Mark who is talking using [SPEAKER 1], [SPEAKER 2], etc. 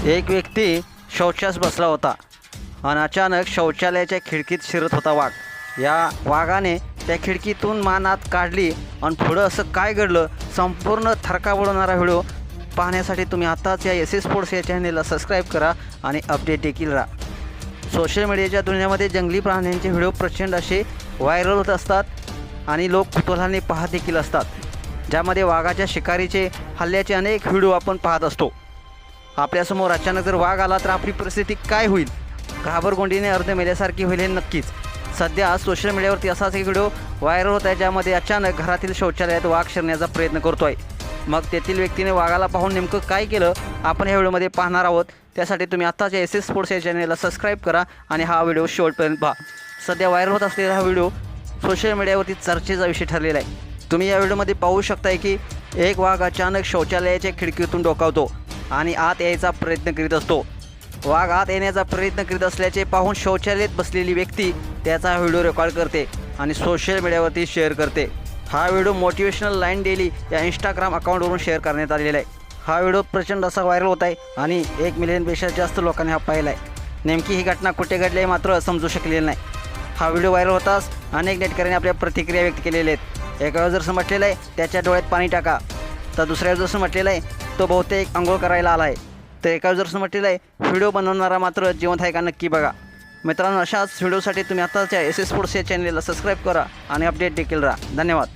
[SPEAKER 1] एक व्यक्ती शौचास बसला होता आणि अचानक शौचालयाच्या खिडकीत शिरत होता वाघ. या वाघाने त्या खिडकीतून मान आत काढली आणि पुढं असं काय घडलं, संपूर्ण थरका उडवणारा व्हिडिओ पाहण्यासाठी तुम्ही आताच या एस स्पोर्ट्स या चॅनेलला सबस्क्राईब करा आणि अपडेट देखील राहा. सोशल मीडियाच्या दुनियामध्ये जंगली प्राण्यांचे व्हिडिओ प्रचंड असे व्हायरल होत असतात आणि लोक कुतूहलाने पाहत देखील असतात, ज्यामध्ये वाघाच्या शिकारीचे हल्ल्याचे अनेक व्हिडिओ आपण पाहत असतो. आपल्यासमोर अचानक जर वाघ आला तर आपली परिस्थिती काय होईल? घाबरगोंडीने अर्ध मेल्यासारखी होईल हे नक्कीच. सध्या सोशल मीडियावरती असाच एक व्हिडिओ व्हायरल होत आहे, ज्यामध्ये अचानक घरातील शौचालयात वाघ शिरण्याचा प्रयत्न करतो आहे. मग तेथील व्यक्तीने वाघाला पाहून नेमकं काय केलं आपण ह्या व्हिडिओमध्ये पाहणार आहोत. त्यासाठी तुम्ही आत्ताच एस स्पोर्ट्स या चॅनेलला सबस्क्राईब करा आणि हा व्हिडिओ शेवटपर्यंत पहा. सध्या व्हायरल होत असलेला हा व्हिडिओ सोशल मीडियावरती चर्चेचा विषय ठरलेला आहे. तुम्ही या व्हिडिओमध्ये पाहू शकताय की एक वाघ अचानक शौचालयाच्या खिडकीतून डोकावतो आणि आत यायचा प्रयत्न करीत असतो. वाघ आत येण्याचा प्रयत्न करीत असल्याचे पाहून शौचालयात बसलेली व्यक्ती त्याचा व्हिडिओ रेकॉर्ड करते आणि सोशल मीडियावरती शेअर करते. हा व्हिडिओ मोटिवेशनल लाईन डेली या इंस्टाग्राम अकाउंटवरून शेअर करण्यात आलेला आहे. हा व्हिडिओ प्रचंड असा व्हायरल होत आहे आणि 1 मिलियनपेक्षा जास्त लोकांनी हा पाहिला आहे. नेमकी ही घटना कुठे घडली आहे मात्र समजू शकलेलं नाही. हा व्हिडिओ व्हायरल होताच अनेक नेटकऱ्यांनी आपल्या प्रतिक्रिया व्यक्त केलेल्या आहेत. एका जर म्हटलेलं आहे त्याच्या डोळ्यात पाणी टाका, तर दुसऱ्या जसं म्हटलेलं आहे तो बहुतेक अंघोळ करायला आला आहे, तर एका जर म्हटलेलं आहे व्हिडिओ बनवणारा मात्र जिवंत आहे का नक्की बघा. मित्रांनो, अशाच व्हिडिओसाठी तुम्ही आताच्या एस स्पोर्ट्स या चॅनेलला सबस्क्राईब करा आणि अपडेट देखील राहा. धन्यवाद.